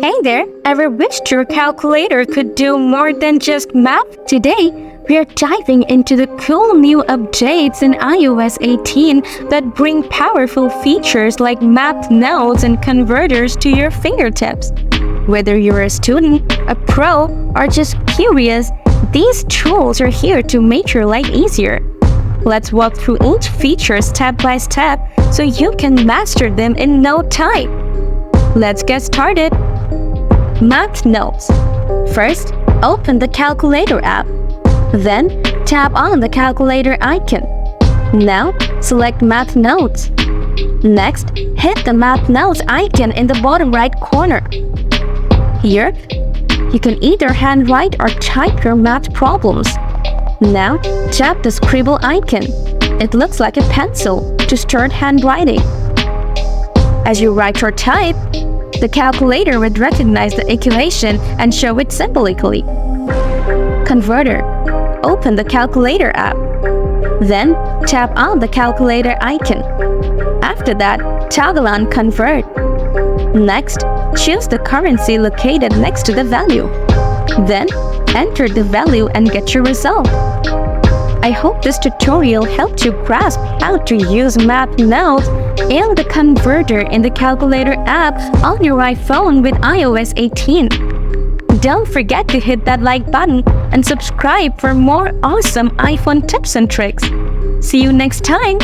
Hey there! Ever wished your calculator could do more than just math? Today, we are diving into the cool new updates in iOS 18 that bring powerful features like math nodes and converters to your fingertips. Whether you're a student, a pro, or just curious, these tools are here to make your life easier. Let's walk through each feature step by step so you can master them in no time. Let's get started. Math nodes. First, open the calculator app. Then, tap on the calculator icon. Now, select Math Nodes. Next, hit the Math Nodes icon in the bottom right corner. Here, you can either handwrite or type your math problems. Now, tap the scribble icon. It looks like a pencil to start handwriting. As you write or type, the calculator would recognize the equation and show it symbolically. Converter. Open the calculator app. Then, tap on the calculator icon. After that, toggle on Convert. Next, choose the currency located next to the value. Then, enter the value and get your result. I hope this tutorial helped you grasp how to use math nodes and the converter in the calculator app on your iPhone with iOS 18. Don't forget to hit that like button and subscribe for more awesome iPhone tips and tricks. See you next time!